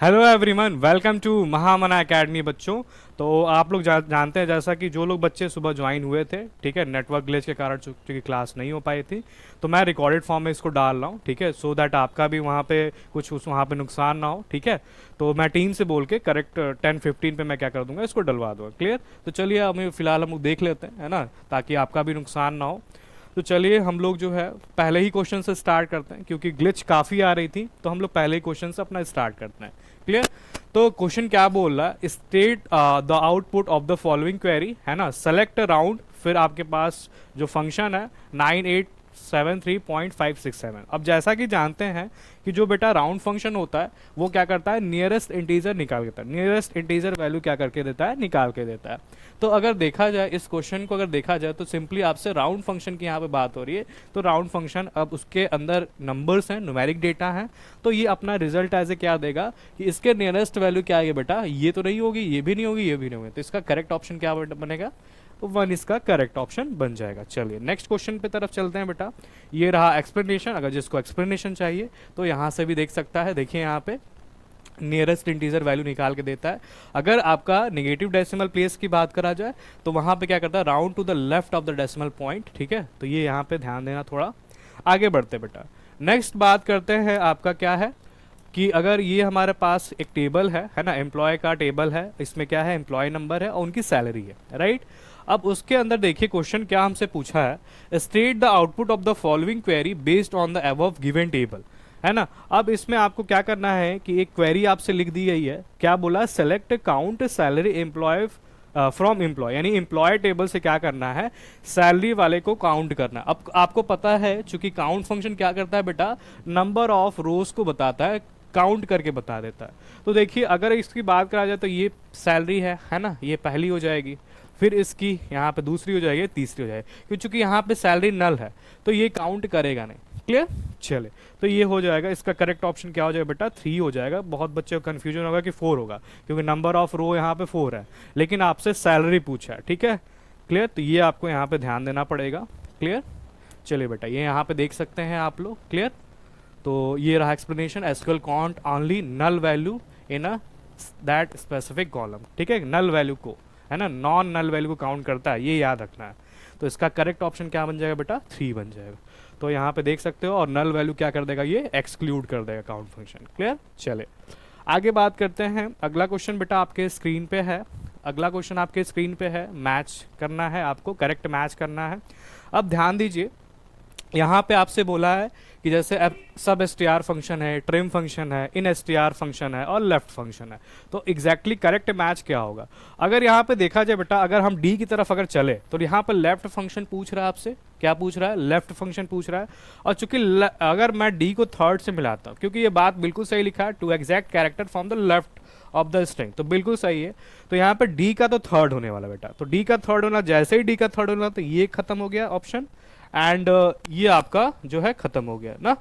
Hello everyone, welcome to Mahamana academy बच्चों। तो आप लोग जानते हैं जैसा कि जो लोग बच्चे सुबह ज्वाइन हुए थे, ठीक है, नेटवर्क ग्लिच के कारण चूंकि क्लास नहीं हो पाई थी, तो मैं रिकॉर्डेड फॉर्म में इसको डाल रहा हूँ, ठीक है, सो दैट आपका भी वहाँ पे कुछ वहाँ पे नुकसान ना हो, ठीक है। तो मैं टीम से बोल के करेक्ट 10-15 पे मैं क्या कर दूंगा, इसको डलवा दूंगा। क्लियर? तो चलिए हमें फिलहाल हम लोग देख लेते हैं, है ना, ताकि आपका भी नुकसान ना हो। तो चलिए हम लोग जो है पहले ही क्वेश्चन से स्टार्ट करते हैं, क्योंकि ग्लिच काफ़ी आ रही थी, तो हम लोग पहले ही क्वेश्चन से अपना स्टार्ट करते हैं। क्लियर? तो क्वेश्चन क्या बोल रहा है, state the output of the following query, है ना, सेलेक्ट राउंड, फिर आपके पास जो फंक्शन है 9873.567। अब जैसा कि जानते हैं कि जो बेटा राउंड फंक्शन होता है वो क्या करता है, नियरेस्ट इंटीजर निकाल देता है, नियरेस्ट इंटीजर वैल्यू क्या करके देता है, निकाल के देता है। तो अगर देखा जाए इस क्वेश्चन को, अगर देखा जाए तो सिंपली आपसे राउंड फंक्शन की यहाँ पे बात हो रही है। तो राउंड फंक्शन, अब उसके अंदर नंबर्स हैं, न्यूमेरिक डेटा है, तो ये अपना रिजल्ट ऐसे क्या देगा कि इसके नियरेस्ट वैल्यू क्या है बेटा, ये तो नहीं होगी, ये भी नहीं होगी, ये भी नहीं होगी, तो इसका करेक्ट ऑप्शन क्या बनेगा, तो 1 इसका करेक्ट ऑप्शन बन जाएगा। चलिए नेक्स्ट क्वेश्चन पे तरफ चलते हैं बेटा। ये रहा एक्सप्लेनेशन, अगर जिसको एक्सप्लेनेशन चाहिए तो यहाँ से भी देख सकता है। देखिए यहाँ पे नियरेस्ट इंटीजर वैल्यू निकाल के देता है। अगर आपका नेगेटिव डेसिमल प्लेस की बात करा जाए तो वहाँ पे क्या करता है, round to the left of the decimal point, ठीक है। तो ये यहाँ पे ध्यान देना, थोड़ा आगे बढ़ते बेटा। नेक्स्ट बात करते हैं, आपका क्या है कि अगर ये हमारे पास एक टेबल है ना, एम्प्लॉय का टेबल है, इसमें क्या है, एम्प्लॉय नंबर है और उनकी सैलरी है, राइट। अब उसके अंदर देखिए क्वेश्चन क्या हमसे पूछा है, state the output of the following query based on the above given table, है ना। अब इसमें आपको क्या करना है कि एक क्वेरी आपसे लिख दी गई है, क्या बोला, select count salary employ from employ, यानी एम्प्लॉय टेबल से क्या करना है, सैलरी वाले को काउंट करना। अब आपको पता है चूंकि काउंट फंक्शन क्या करता है बेटा, नंबर ऑफ रोज को बताता है, काउंट करके बता देता है। तो देखिए अगर इसकी बात करा जाए तो ये सैलरी है ना, ये पहली हो जाएगी, फिर इसकी यहाँ पे दूसरी हो जाएगी, तीसरी हो जाएगी, क्योंकि चूंकि यहाँ पे सैलरी नल है तो ये काउंट करेगा नहीं। क्लियर? चले, तो ये हो जाएगा, इसका करेक्ट ऑप्शन क्या हो जाएगा बेटा, 3 हो जाएगा। बहुत बच्चे को कंफ्यूजन होगा कि 4 होगा, क्योंकि नंबर ऑफ रो यहाँ पे 4 है, लेकिन आपसे सैलरी पूछा है, ठीक है। क्लियर? तो ये आपको यहाँ पे ध्यान देना पड़ेगा। क्लियर? चलिए बेटा, ये यहाँ पे देख सकते हैं आप लोग। क्लियर? तो ये रहा explanation, SQL count only null value in a that specific column, ठीक है, नल वैल्यू को, है ना, नॉन नल वैल्यू को काउंट करता है, ये याद रखना है। तो इसका करेक्ट ऑप्शन क्या बन जाएगा बेटा, 3 बन जाएगा। तो यहाँ पे देख सकते हो, और नल वैल्यू क्या कर देगा, ये एक्सक्लूड कर देगा काउंट फंक्शन। क्लियर? चले आगे बात करते हैं। अगला क्वेश्चन बेटा आपके स्क्रीन पे है, अगला क्वेश्चन आपके स्क्रीन पे है, मैच करना है आपको, करेक्ट मैच करना है। अब ध्यान दीजिए, यहाँ पे आपसे बोला है कि जैसे अब सब एस टी आर फंक्शन है, ट्रिम फंक्शन है, इन एस टी आर फंक्शन है और लेफ्ट फंक्शन है, तो एग्जैक्टली करेक्ट मैच क्या होगा। अगर यहाँ पे देखा जाए बेटा, अगर हम डी की तरफ अगर चले तो यहाँ पर लेफ्ट फंक्शन पूछ रहा है आपसे, क्या पूछ रहा है, लेफ्ट फंक्शन पूछ रहा है। और चूंकि अगर मैं डी को थर्ड से मिलाता हूँ, क्योंकि ये बात बिल्कुल सही लिखा है, to exact character from the left of the string, तो बिल्कुल सही है। तो यहाँ पे डी का तो थर्ड होने वाला बेटा, तो डी का थर्ड होना, जैसे ही डी का थर्ड होना तो ये खत्म हो गया ऑप्शन, एंड ये आपका जो है खत्म हो गया ना,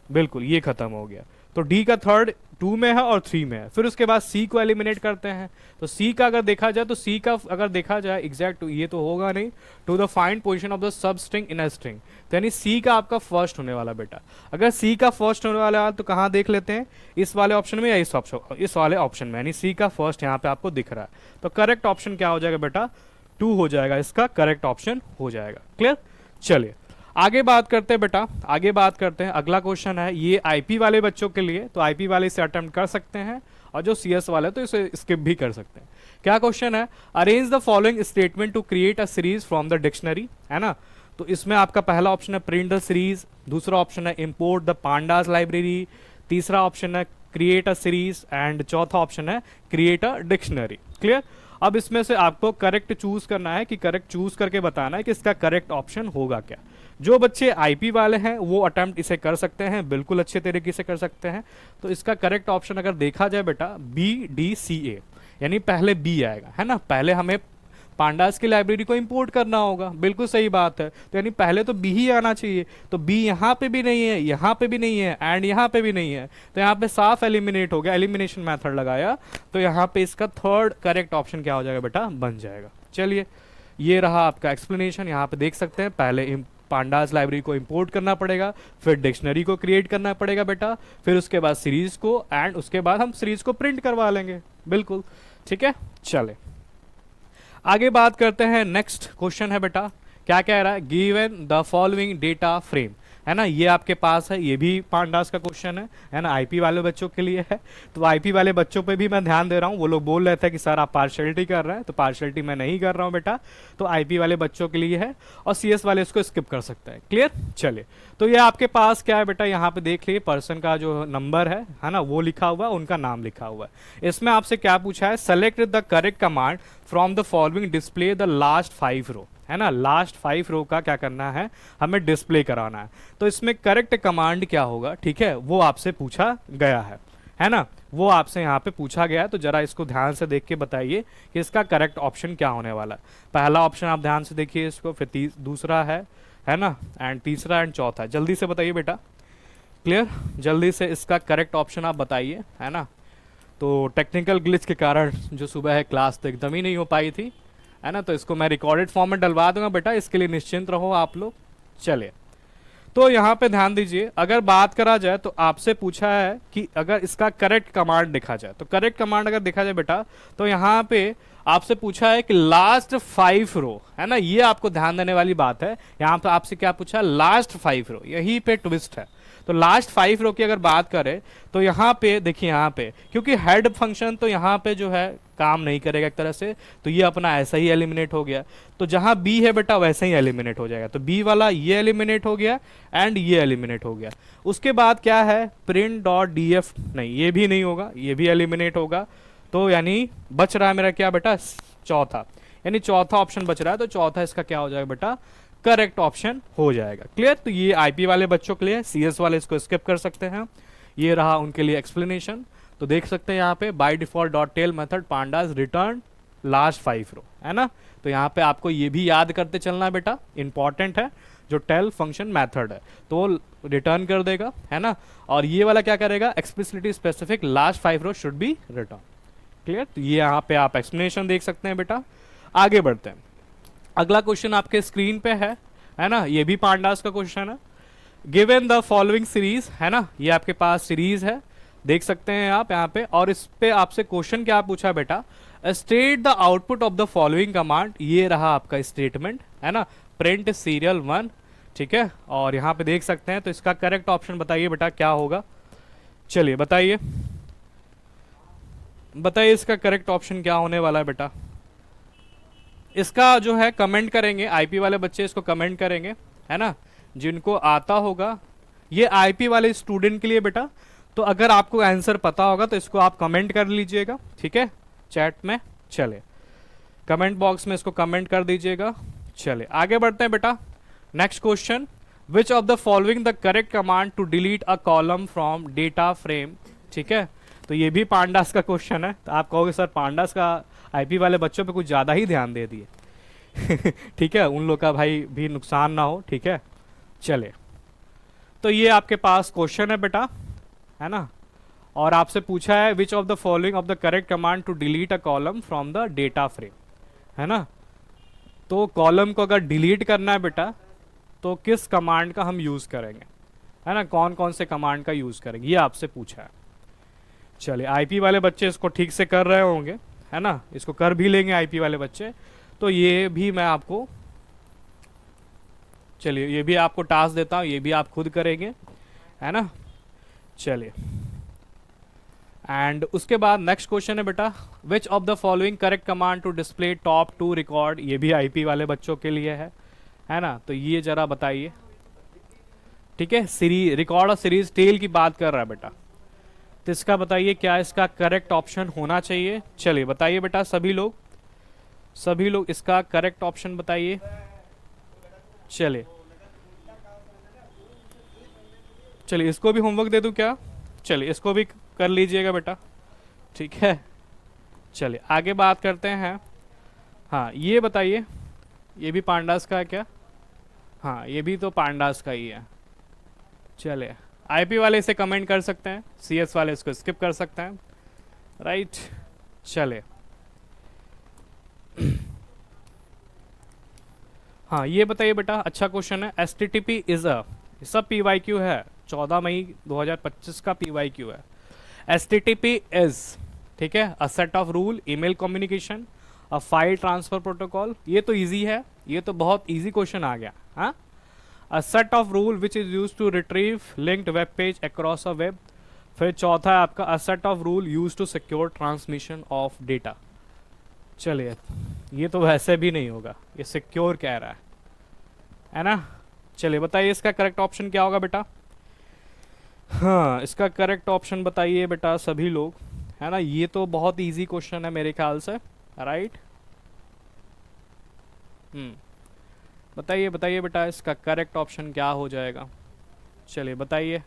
बिल्कुल ये खत्म हो गया। तो डी का थर्ड 2 में है और 3 में है, फिर उसके बाद सी को एलिमिनेट करते हैं। तो सी का अगर देखा जाए तो सी का अगर देखा जाए एग्जैक्ट, ये तो होगा नहीं, to the find position of the sub string in a string, तो यानी सी का आपका फर्स्ट होने वाला बेटा। अगर सी का फर्स्ट होने वाला तो कहाँ देख लेते हैं, इस वाले ऑप्शन में या इस वाले ऑप्शन में, यानी सी का फर्स्ट यहाँ पे आपको दिख रहा है। तो करेक्ट ऑप्शन क्या हो जाएगा बेटा, 2 हो जाएगा, इसका करेक्ट ऑप्शन हो जाएगा। क्लियर? चलिए आगे बात करते हैं बेटा, आगे बात करते हैं। अगला क्वेश्चन है ये आईपी वाले बच्चों के लिए, तो आईपी वाले इसे अटेम्प्ट कर सकते हैं, और जो सीएस वाले तो इसे स्किप भी कर सकते हैं। क्या क्वेश्चन है, arrange the following statement to create a series from the dictionary, है ना। तो इसमें आपका पहला ऑप्शन है प्रिंट द सीरीज, दूसरा ऑप्शन है इंपोर्ट द पांडास लाइब्रेरी, तीसरा ऑप्शन है क्रिएट अ सीरीज, एंड चौथा ऑप्शन है क्रिएट अ डिक्शनरी। क्लियर? अब इसमें से आपको करेक्ट चूज करना है, कि करेक्ट चूज करके बताना है कि इसका करेक्ट ऑप्शन होगा क्या। जो बच्चे आईपी वाले हैं वो अटेम्प्ट इसे कर सकते हैं, बिल्कुल अच्छे तरीके से कर सकते हैं। तो इसका करेक्ट ऑप्शन अगर देखा जाए बेटा, बी डी सी ए, यानी पहले बी आएगा, है ना, पहले हमें पांडास की लाइब्रेरी को इंपोर्ट करना होगा, बिल्कुल सही बात है, तो यानी पहले तो बी ही आना चाहिए। तो बी यहाँ पे भी नहीं है, यहाँ पे भी नहीं है, एंड यहाँ पे भी नहीं है, तो यहाँ पे साफ एलिमिनेट हो गया, एलिमिनेशन मेथड लगाया, तो यहाँ पे इसका थर्ड करेक्ट ऑप्शन क्या हो जाएगा बेटा, बन जाएगा। चलिए ये रहा आपका एक्सप्लेनेशन, यहाँ पे देख सकते हैं, पहले पांडास लाइब्रेरी को इंपोर्ट करना पड़ेगा, फिर डिक्शनरी को क्रिएट करना पड़ेगा बेटा, फिर उसके बाद सीरीज को, एंड उसके बाद हम सीरीज को प्रिंट करवा लेंगे। बिल्कुल ठीक है। चले आगे बात करते हैं। नेक्स्ट क्वेश्चन है बेटा, क्या कह रहा है, given the following data frame, है ना, ये आपके पास है, ये भी पांडास का क्वेश्चन है ना, आईपी वाले बच्चों के लिए है। तो आईपी वाले बच्चों पे भी मैं ध्यान दे रहा हूँ, वो लोग बोल रहे थे कि सर आप पार्शियलिटी कर रहे हैं, तो पार्शियलिटी मैं नहीं कर रहा हूँ बेटा, तो आईपी वाले बच्चों के लिए है, और सीएस वाले इसको स्किप कर सकते हैं। क्लियर। चलिए, तो ये आपके पास क्या है बेटा, यहाँ पे देख लीजिए पर्सन का जो नंबर है ना, वो लिखा हुआ है, उनका नाम लिखा हुआ है। इसमें आपसे क्या पूछा है, select the correct command from the following, display the last 5 row, है ना, लास्ट 5 रो का क्या करना है, हमें डिस्प्ले कराना है। तो इसमें करेक्ट कमांड क्या होगा, ठीक है, वो आपसे पूछा गया है ना, वो आपसे यहाँ पे पूछा गया है। तो जरा इसको ध्यान से देख के बताइए कि इसका करेक्ट ऑप्शन क्या होने वाला है। पहला ऑप्शन आप ध्यान से देखिए इसको, फिर दूसरा है ना, एंड तीसरा एंड चौथा, जल्दी से बताइए बेटा। क्लियर, जल्दी से इसका करेक्ट ऑप्शन आप बताइए, है ना। तो टेक्निकल ग्लिच के कारण जो सुबह है क्लास तो एकदम ही नहीं हो पाई थी, है ना, तो इसको मैं रिकॉर्डेड फॉर्म में डलवा दूंगा बेटा, इसके लिए निश्चिंत रहो आप लोग। चलिए, तो यहाँ पे ध्यान दीजिए, अगर बात करा जाए तो आपसे पूछा है कि अगर इसका करेक्ट कमांड देखा जाए, तो करेक्ट कमांड अगर देखा जाए बेटा, तो यहाँ पे आपसे पूछा है कि लास्ट 5 रो, है ना, ये आपको ध्यान देने वाली बात है। यहाँ पे आपसे क्या पूछा, लास्ट 5 रो, यही पे ट्विस्ट है। तो लास्ट 5 रो की अगर बात करें तो यहाँ पे देखिए, यहाँ पे क्योंकि हेड फंक्शन तो यहाँ पे जो है काम नहीं करेगा एक तरह से, तो ये अपना ऐसा ही एलिमिनेट हो गया। तो जहाँ बी है बेटा वैसे ही एलिमिनेट हो जाएगा, तो बी वाला ये एलिमिनेट हो गया एंड ये एलिमिनेट हो गया। उसके बाद क्या है, प्रिंट डॉट डी एफ, नहीं ये भी नहीं होगा, ये भी एलिमिनेट होगा। तो यानी बच रहा है मेरा क्या बेटा, चौथा, यानी चौथा ऑप्शन बच रहा है। तो चौथा इसका क्या हो जाएगा बेटा, करेक्ट ऑप्शन हो जाएगा। क्लियर। तो ये आईपी वाले बच्चों के लिए, सीएस वाले इसको स्किप कर सकते हैं। ये रहा उनके लिए एक्सप्लेनेशन। तो देख सकते हैं यहाँ पे by default dot tail method pandas return last 5 row, है ना। तो यहाँ पे आपको ये भी याद करते चलना बेटा, इंपॉर्टेंट है, जो टेल फंक्शन मेथड है तो रिटर्न कर देगा, है ना। और ये वाला क्या करेगा, explicitly specific last 5 row should be return. Clear. तो ये यहाँ पे आप एक्सप्लेनेशन देख सकते हैं बेटा। आगे बढ़ते हैं, अगला क्वेश्चन आपके स्क्रीन पे है ना, ये भी पांडास का क्वेश्चन है। गिवन द फॉलोइंग सीरीज, है ना, ये आपके पास सीरीज है, देख सकते हैं आप यहाँ पे। और इस पे आपसे क्वेश्चन क्या पूछा बेटा, state the output of the following command, ये रहा आपका स्टेटमेंट, है ना, प्रिंट सीरियल 1, ठीक है। और यहाँ पे देख सकते हैं, तो इसका करेक्ट ऑप्शन बताइए बेटा क्या होगा। चलिए बताइए, बताइए इसका करेक्ट ऑप्शन क्या होने वाला है बेटा। इसका जो है कमेंट करेंगे, आईपी वाले बच्चे इसको कमेंट करेंगे, है ना, जिनको आता होगा। ये आईपी वाले स्टूडेंट के लिए बेटा, तो अगर आपको आंसर पता होगा तो इसको आप कमेंट कर लीजिएगा, ठीक है, चैट में। चले, कमेंट बॉक्स में इसको कमेंट कर दीजिएगा। चले आगे बढ़ते हैं बेटा। Next question, which of the following the correct command to delete a column from data frame, ठीक है। तो ये भी पांडास का क्वेश्चन है। तो आप कहोगे सर पांडास का आईपी वाले बच्चों पे कुछ ज़्यादा ही ध्यान दे दिए ठीक है, उन लोग का भाई भी नुकसान ना हो, ठीक है। चले, तो ये आपके पास क्वेश्चन है बेटा, है ना, और आपसे पूछा है which of the following of the correct command to delete a column from the data frame, है ना। तो कॉलम को अगर डिलीट करना है बेटा तो किस कमांड का हम यूज़ करेंगे, है ना, कौन कौन से कमांड का यूज़ करेंगे, ये आपसे पूछा है। चलिए, आईपी वाले बच्चे इसको ठीक से कर रहे होंगे, है ना, इसको कर भी लेंगे आईपी वाले बच्चे। तो ये भी मैं आपको, चलिए ये भी आपको टास्क देता हूँ, ये भी आप खुद करेंगे, है ना। चलिए, एंड उसके बाद नेक्स्ट क्वेश्चन है बेटा, which of the following correct command to display top 2 record, ये भी आईपी वाले बच्चों के लिए है ना। तो ये जरा बताइए, ठीक है, सीरीज रिकॉर्ड और सीरीज टेल की बात कर रहा है बेटा, तो इसका बताइए क्या इसका करेक्ट ऑप्शन होना चाहिए। चलिए बताइए बेटा, सभी लोग इसका करेक्ट ऑप्शन बताइए। चलिए इसको भी होमवर्क दे दूं क्या, चलिए इसको भी कर लीजिएगा बेटा, ठीक है। चलिए आगे बात करते हैं। हाँ ये बताइए, ये भी पांडास का है क्या, हाँ ये भी तो पांडास का ही है। चलिए, आईपी वाले इसे कमेंट कर सकते हैं, सीएस वाले इसको स्किप कर सकते हैं, राइट। चले, हाँ ये बताइए बेटा, अच्छा क्वेश्चन है। S T T P is a, सब पी वाई क्यू है, 14 मई 2025 का पी वाई क्यू है। S T T P is, ठीक है, अ set of rule, email communication, a file transfer protocol. ये तो इजी है, ये तो बहुत इजी क्वेश्चन आ गया। हाँ, a set of rule which is use to retrieve linked web page across a web. फिर चौथा है आपका a set of rule use to secure transmission of data. चलिए, ये तो वैसे भी नहीं होगा, ये सिक्योर कह रहा है ना। चलिए बताइए इसका करेक्ट ऑप्शन क्या होगा बेटा। हाँ, इसका करेक्ट ऑप्शन बताइए बेटा सभी लोग, है ना। ये तो बहुत इजी क्वेश्चन है मेरे ख्याल से, राइट। बताइए बताइए बेटा इसका करेक्ट ऑप्शन क्या हो जाएगा। चलिए बताइए।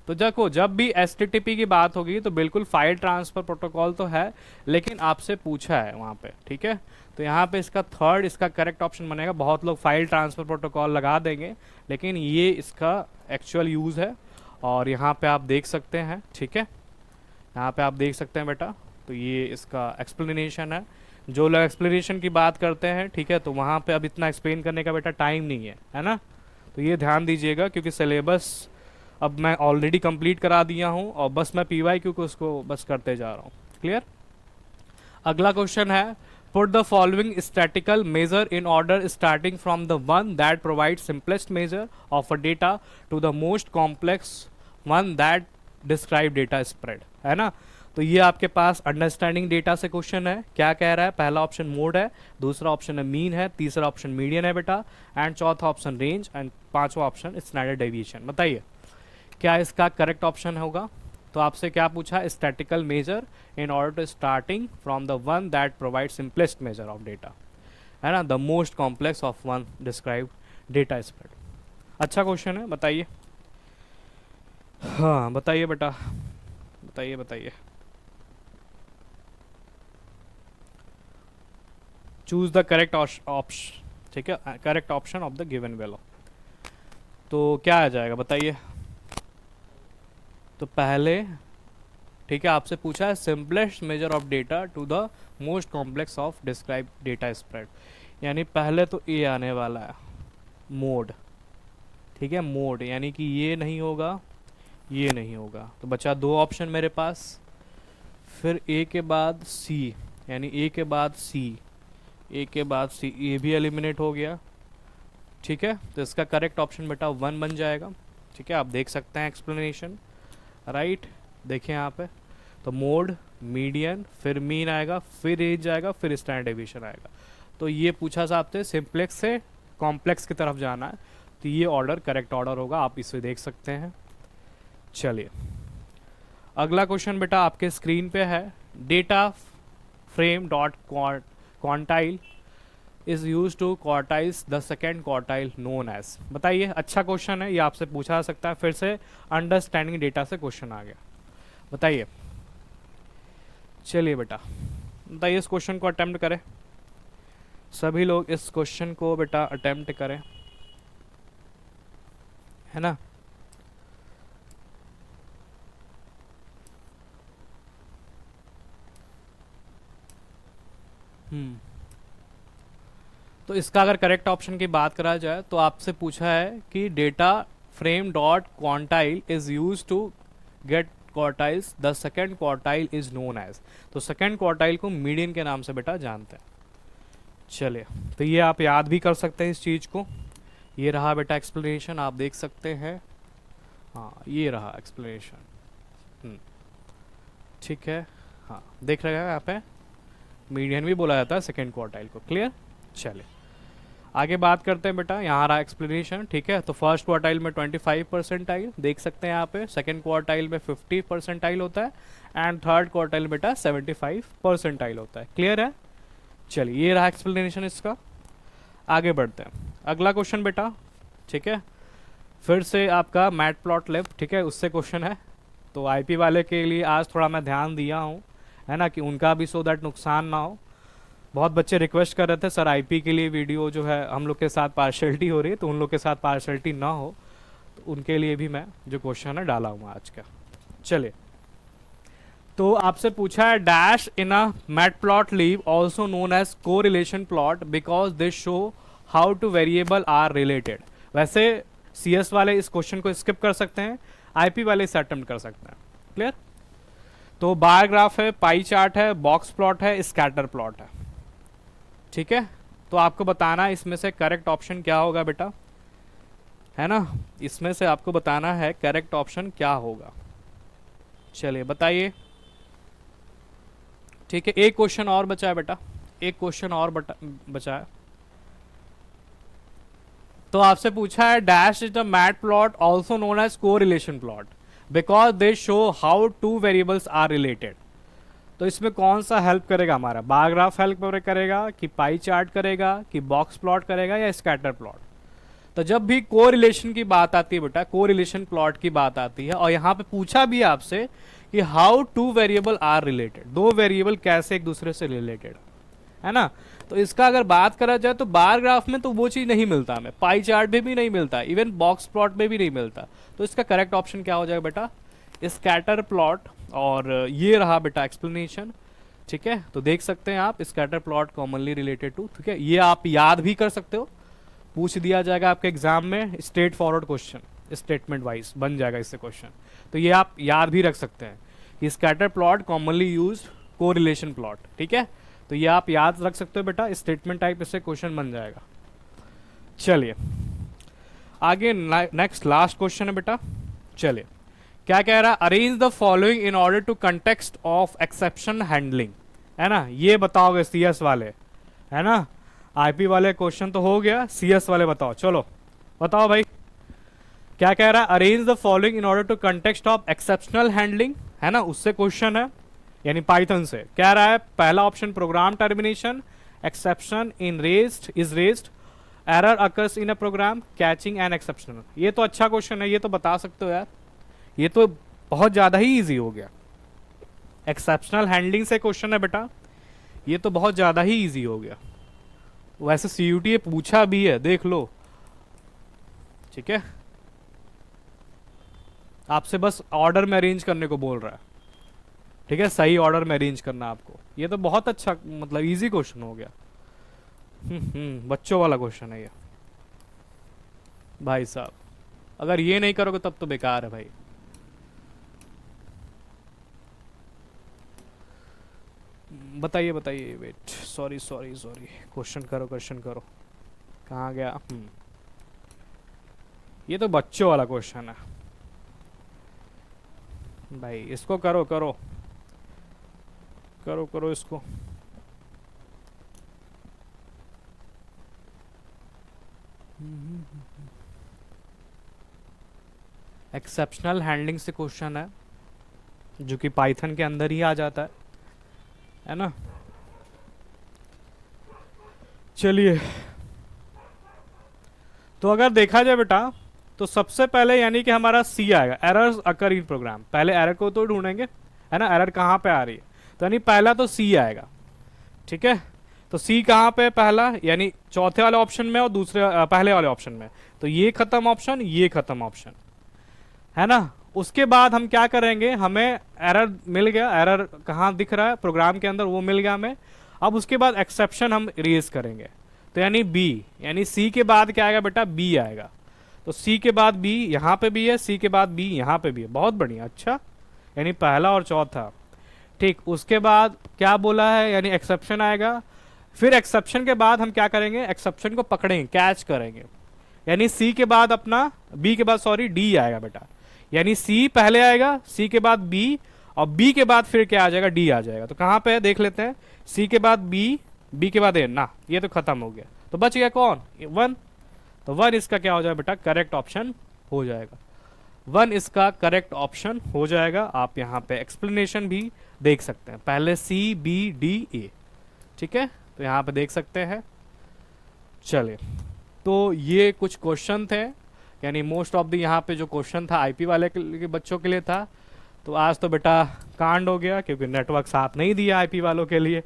तो देखो, जब भी एस की बात होगी तो बिल्कुल फाइल ट्रांसफर प्रोटोकॉल तो है, लेकिन आपसे पूछा है वहाँ पे, ठीक है। तो यहाँ पे इसका थर्ड, इसका करेक्ट ऑप्शन बनेगा। बहुत लोग फाइल ट्रांसफर प्रोटोकॉल लगा देंगे, लेकिन ये इसका एक्चुअल यूज़ है। और यहाँ पे आप देख सकते हैं, ठीक है, यहाँ पे आप देख सकते हैं बेटा। तो ये इसका एक्सप्लेनेशन है। जो लोग एक्सप्लेनेशन की बात करते हैं, ठीक है, तो वहाँ पे अब इतना एक्सप्लेन करने का बेटा टाइम नहीं है ना। तो ये ध्यान दीजिएगा, क्योंकि सिलेबस अब मैं ऑलरेडी कंप्लीट करा दिया हूँ और बस मैं पी वाई क्यू को उसको बस करते जा रहा हूँ। क्लियर। अगला क्वेश्चन है, put the following statical measure in order starting from the one that provide simplest measure of a data to the most complex one that describe data spread, है ना। तो ये आपके पास अंडरस्टैंडिंग डेटा से question है। क्या कह रहा है, पहला ऑप्शन मोड है, दूसरा ऑप्शन है मीन है, तीसरा ऑप्शन मीडियन है बेटा, एंड चौथा ऑप्शन रेंज, एंड पांचवा ऑप्शन स्टैंडर्ड डेविएशन। बताइए क्या इसका करेक्ट ऑप्शन होगा। तो आपसे क्या पूछा, statical measure in order to starting from the one that provide simplest measure of data, है ना, the most complex of one describe data spread. अच्छा क्वेश्चन है, बताइए। हाँ बताइए बेटा, बताइए बताइए। चूज द करेक्ट ऑप्शन, ठीक है, correct option of the given value. तो क्या आ जाएगा बताइए। तो पहले, ठीक है, आपसे पूछा है simplest measure of data to the most complex of describe data spread, यानी पहले तो ए आने वाला है, मोड, ठीक है, मोड, यानी कि ये नहीं होगा, ये नहीं होगा। तो बचा दो ऑप्शन मेरे पास, फिर ए के बाद सी, यानी ए के बाद सी, ए के बाद सी, ये भी एलिमिनेट हो गया, ठीक है। तो इसका करेक्ट ऑप्शन बेटा 1 बन जाएगा, ठीक है। आप देख सकते हैं एक्सप्लेनेशन, राइट, देखिए यहाँ पे। तो मोड, मीडियन, फिर मीन आएगा, फिर रेंज आएगा, फिर स्टैंडर्ड डेविएशन आएगा। तो ये पूछा साहब से सिंप्लेक्स से कॉम्प्लेक्स की तरफ जाना है, तो ये ऑर्डर करेक्ट ऑर्डर होगा, आप इसे देख सकते हैं। चलिए अगला क्वेश्चन बेटा आपके स्क्रीन पे है, data frame dot quantile is use to quartiles the second quartile known as. बताइए, अच्छा क्वेश्चन है, ये आपसे पूछा जा सकता है। फिर से अंडरस्टैंडिंग डेटा से क्वेश्चन आ गया, बताइए। चलिए बेटा बताइए, इस क्वेश्चन को अटेम्प्ट करें, सभी लोग इस क्वेश्चन को बेटा अटेम्प्ट करें, है ना। तो इसका अगर करेक्ट ऑप्शन की बात करा जाए तो आपसे पूछा है कि data frame dot quantile is use to get quartiles the second quartile is known as. तो सेकेंड क्वार्टाइल को मीडियन के नाम से बेटा जानते हैं। चलिए, तो ये आप याद भी कर सकते हैं इस चीज़ को। ये रहा बेटा एक्सप्लेनेशन, आप देख सकते हैं। हाँ ये रहा एक्सप्लेनेशन, ठीक है। हाँ देख रहे हैं यहाँ पे, मीडियन भी बोला जाता है सेकेंड क्वार्टाइल को। क्लियर। चलिए आगे बात करते हैं बेटा, यहाँ रहा एक्सप्लेनेशन, ठीक है। तो फर्स्ट क्वार्टाइल में 25 परसेंटाइल देख सकते हैं यहाँ पे, सेकेंड क्वार्टाइल में 50 परसेंटाइल होता है, एंड थर्ड क्वार्टाइल बेटा 75 परसेंटाइल होता है। क्लियर है। चलिए ये रहा एक्सप्लेनेशन इसका। आगे बढ़ते हैं, अगला क्वेश्चन बेटा, ठीक है, फिर से आपका मैटप्लॉटलिब, ठीक है, उससे क्वेश्चन है। तो आईपी वाले के लिए आज थोड़ा मैं ध्यान दिया हूँ, है ना, कि उनका भी सो दैट नुकसान ना हो। बहुत बच्चे रिक्वेस्ट कर रहे थे सर आईपी के लिए वीडियो जो है हम लोग के साथ पार्शलिटी हो रही है, तो उन लोग के साथ पार्शलिटी ना हो, तो उनके लिए भी मैं जो क्वेश्चन है डाला हूँ आज का। चलिए तो आपसे पूछा है dash in a matplotlib also known as correlation plot because they show how two variable are related. वैसे सीएस वाले इस क्वेश्चन को स्किप कर सकते हैं, आईपी वाले इसे अटेम्प्ट कर सकते हैं। क्लियर? तो बार ग्राफ है, पाई चार्ट है, बॉक्स प्लॉट है, स्कैटर प्लॉट है। ठीक है, तो आपको बताना है इसमें से करेक्ट ऑप्शन क्या होगा बेटा, है ना? इसमें से आपको बताना है करेक्ट ऑप्शन क्या होगा। चलिए बताइए। ठीक है, एक क्वेश्चन और बचा है बेटा, एक क्वेश्चन और बचा है। तो आपसे पूछा है dash is the mat plot also known as correlation plot because they show how two variables are related. तो इसमें कौन सा हेल्प करेगा हमारा, बार ग्राफ हेल्प करेगा कि पाई चार्ट करेगा कि बॉक्स प्लॉट करेगा या स्कैटर प्लॉट? तो जब भी कोरिलेशन की बात आती है बेटा, कोरिलेशन प्लॉट की बात आती है, और यहाँ पे पूछा भी आपसे कि how two variable are related, दो वेरिएबल कैसे एक दूसरे से रिलेटेड, है ना? तो इसका अगर बात करा जाए तो बार ग्राफ में तो वो चीज़ नहीं मिलता हमें, पाई चार्ट में भी नहीं मिलता, इवन बॉक्स प्लॉट में भी नहीं मिलता। तो इसका करेक्ट ऑप्शन क्या हो जाएगा बेटा, स्कैटर प्लॉट। और ये रहा बेटा एक्सप्लेनेशन। ठीक है, तो देख सकते हैं आप scatter plot commonly related to. ठीक है, ये आप याद भी कर सकते हो, पूछ दिया जाएगा आपके एग्जाम में, straight forward question, statement wise बन जाएगा इससे क्वेश्चन। तो ये आप याद भी रख सकते हैं कि scatter plot commonly use correlation plot. ठीक है, तो ये आप याद रख सकते हो बेटा, स्टेटमेंट टाइप इससे क्वेश्चन बन जाएगा। चलिए आगे नेक्स्ट लास्ट क्वेश्चन है बेटा। चलिए क्या कह रहा है, arrange the following in order to context of exception handling, है ना? ये बताओगे सीएस वाले, है ना? आईपी वाले क्वेश्चन तो हो गया, सीएस वाले बताओ। चलो बताओ भाई, क्या कह रहा है, arrange the following in order to context of exceptional handling, है ना? उससे क्वेश्चन है, यानी पाइथन से कह रहा है। पहला option program termination, exception in raised is raised, error occurs in a program, catching and exceptional. ये तो अच्छा क्वेश्चन है, ये तो बता सकते हो यार, ये तो बहुत ज्यादा ही इजी हो गया। एक्सेप्शनल हैंडलिंग से क्वेश्चन है बेटा, ये तो बहुत ज्यादा ही इजी हो गया। वैसे सीयूटी पूछा भी है, देख लो। ठीक है, आपसे बस ऑर्डर में अरेंज करने को बोल रहा है। ठीक है, सही ऑर्डर में अरेंज करना आपको। ये तो बहुत अच्छा, मतलब इजी क्वेश्चन हो गया। बच्चों वाला क्वेश्चन है ये भाई साहब। अगर ये नहीं करोगे तब तो बेकार है भाई। बताइए बताइए, wait, sorry sorry sorry, question करो क्वेश्चन करो, कहाँ गया? ये तो बच्चों वाला क्वेश्चन है भाई, इसको करो करो करो करो इसको। एक्सेप्शनल हैंडलिंग से क्वेश्चन है, जो कि पाइथन के अंदर ही आ जाता है ना? चलिए, तो अगर देखा जाए बेटा, तो सबसे पहले यानी कि हमारा सी आएगा, एरर्स अकर इन प्रोग्राम। पहले एरर को तो ढूंढेंगे, है ना? एरर कहाँ पे आ रही है, तो यानी पहला तो सी आएगा। ठीक है, तो सी कहाँ पे पहला, यानी चौथे वाले ऑप्शन में और दूसरे पहले वाले ऑप्शन में। तो ये खत्म ऑप्शन, ये खत्म ऑप्शन, है ना? उसके बाद हम क्या करेंगे, हमें एरर मिल गया, एरर कहाँ दिख रहा है प्रोग्राम के अंदर, वो मिल गया हमें। अब उसके बाद एक्सेप्शन हम रेज करेंगे, तो यानी बी, यानी सी के बाद क्या आएगा बेटा, बी आएगा। तो सी के बाद बी, यहाँ पे भी है, सी के बाद बी यहाँ पे भी है, बहुत बढ़िया, अच्छा। यानी पहला और चौथा, ठीक। उसके बाद क्या बोला है, यानी एक्सेप्शन आएगा। फिर एक्सेप्शन के बाद हम क्या करेंगे, एक्सेप्शन को पकड़ेंगे, कैच करेंगे। यानी सी के बाद अपना, बी के बाद सॉरी डी आएगा बेटा, यानी सी पहले आएगा, सी के बाद बी, और बी के बाद फिर क्या आ जाएगा, डी आ जाएगा। तो कहाँ पे है देख लेते हैं, सी के बाद बी, बी के बाद ए ना, ये तो खत्म हो गया। तो बच गया कौन, वन। तो वन इसका क्या हो जाएगा बेटा, करेक्ट ऑप्शन हो जाएगा। वन इसका करेक्ट ऑप्शन हो जाएगा। आप यहाँ पे एक्सप्लेनेशन भी देख सकते हैं, पहले सी बी डी ए। ठीक है, तो यहाँ पे देख सकते हैं। चलिए, तो ये कुछ क्वेश्चन थे, यानी मोस्ट ऑफ द यहाँ पे जो क्वेश्चन था आईपी वाले के बच्चों के लिए था। तो आज तो बेटा कांड हो गया, क्योंकि नेटवर्क साथ नहीं दिया आईपी वालों के लिए।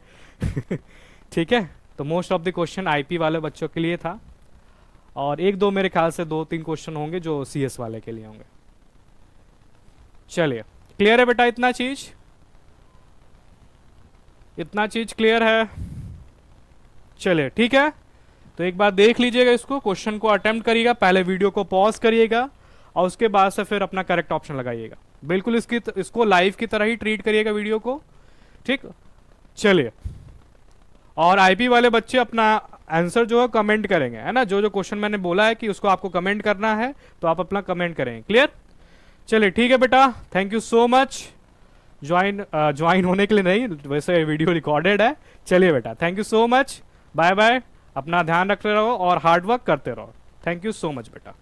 ठीक है, तो most of the question IP वाले बच्चों के लिए था, और एक दो मेरे ख्याल से 2-3 क्वेश्चन होंगे जो सीएस वाले के लिए होंगे। चलिए, क्लियर है बेटा इतना चीज? इतना चीज़ क्लियर है? चलिए ठीक है, तो एक बार देख लीजिएगा इसको, क्वेश्चन को अटेम्प्ट करिएगा, पहले वीडियो को पॉज करिएगा और उसके बाद से फिर अपना करेक्ट ऑप्शन लगाइएगा। बिल्कुल इसको लाइव की तरह ही ट्रीट करिएगा वीडियो को, ठीक। चलिए, और आईपी वाले बच्चे अपना आंसर जो है कमेंट करेंगे, है ना, जो जो क्वेश्चन मैंने बोला है कि उसको आपको कमेंट करना है, तो आप अपना कमेंट करेंगे। क्लियर? चलिए ठीक है बेटा, thank you so much join होने के लिए। नहीं, वैसे वीडियो रिकॉर्डेड है। चलिए बेटा, thank you so much, bye bye, अपना ध्यान रखते रहो और हार्ड वर्क करते रहो। थैंक यू सो मच बेटा।